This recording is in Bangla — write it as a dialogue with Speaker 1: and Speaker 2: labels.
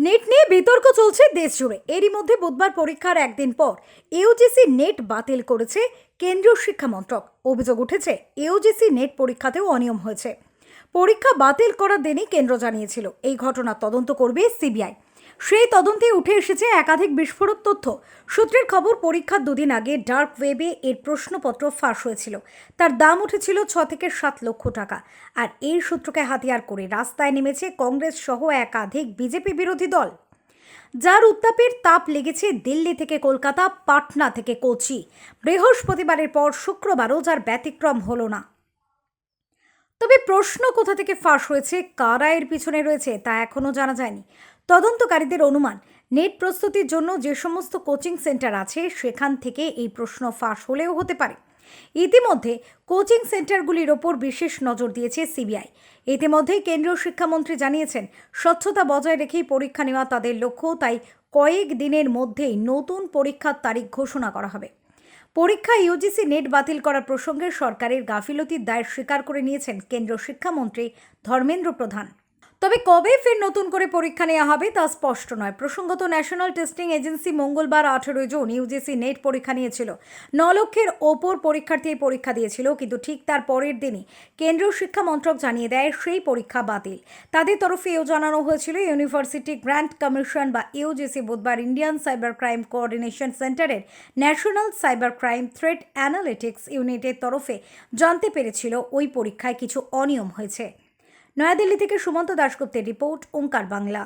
Speaker 1: নেট নিয়ে বিতর্ক চলছে দেশ জুড়ে। এরই মধ্যে বুধবার পরীক্ষার একদিন পর ইউজিসি নেট বাতিল করেছে কেন্দ্রীয় শিক্ষা মন্ত্রক। অভিযোগ উঠেছে ইউজিসি নেট পরীক্ষাতেও অনিয়ম হয়েছে। পরীক্ষা বাতিল করার দিনই কেন্দ্র জানিয়েছিল এই ঘটনা তদন্ত করবে সিবিআই। সেই তদন্তে উঠে এসেছে একাধিক বিস্ফোরক তথ্য। সূত্রের খবর, পরীক্ষার দুদিন আগে ডার্ক ওয়েবে এর প্রশ্নপত্র ফাঁস হয়েছিল। তার দাম উঠেছিল 6 থেকে 7 লক্ষ টাকা। আর এই সূত্রকে হাতিয়ার করে রাস্তায় নেমেছে কংগ্রেস সহ একাধিক বিজেপি বিরোধী দল, যার উত্তাপের তাপ লেগেছে দিল্লি থেকে কলকাতা, পাটনা থেকে কোচি। বৃহস্পতিবারের পর শুক্রবারও যার ব্যতিক্রম হলো না। তবে প্রশ্ন কোথা থেকে ফাঁস হয়েছে, কারা এর পিছনে রয়েছে তা এখনও জানা যায়নি। তদন্তকারীদের অনুমান, নেট প্রস্তুতির জন্য যে সমস্ত কোচিং সেন্টার আছে সেখান থেকে এই প্রশ্ন ফাঁস হলেও হতে পারে। ইতিমধ্যে কোচিং সেন্টারগুলির ওপর বিশেষ নজর দিয়েছে সিবিআই। ইতিমধ্যে কেন্দ্রীয় শিক্ষামন্ত্রী জানিয়েছেন, স্বচ্ছতা বজায় রেখেই পরীক্ষা নেওয়া তাদের লক্ষ্য, তাই কয়েক দিনের মধ্যেই নতুন পরীক্ষার তারিখ ঘোষণা করা হবে। পরীক্ষা ইউজিসি নেট বাতিল করার প্রসঙ্গে সরকারের গাফিলতির দায় স্বীকার করে নিয়েছেন কেন্দ্রীয় শিক্ষামন্ত্রী ধর্মেন্দ্র প্রধান। তবে কবে ফের নতুন করে পরীক্ষা নেওয়া হবে তা স্পষ্ট নয়। প্রসঙ্গত, ন্যাশনাল টেস্টিং এজেন্সি মঙ্গলবার 18 জুন ইউজিসি নেট পরীক্ষা নিয়েছিল। 9 লক্ষের ওপর পরীক্ষার্থী এই পরীক্ষা দিয়েছিল, কিন্তু ঠিক তার পরের দিনই কেন্দ্রীয় শিক্ষা মন্ত্রক জানিয়ে দেয় সেই পরীক্ষা বাতিল। তাদের তরফে এও জানানো হয়েছিল, ইউনিভার্সিটি গ্র্যান্ট কমিশন বা ইউজিসি বুধবার ইন্ডিয়ান সাইবার ক্রাইম কোঅর্ডিনেশন সেন্টারের national cyber crime threat analytics ইউনিটের তরফে জানতে পেরেছিল ওই পরীক্ষায় কিছু অনিয়ম হয়েছে। নয়াদিল্লি থেকে সুমন্ত দাশগুপ্তের রিপোর্ট, ওঙ্কার বাংলা।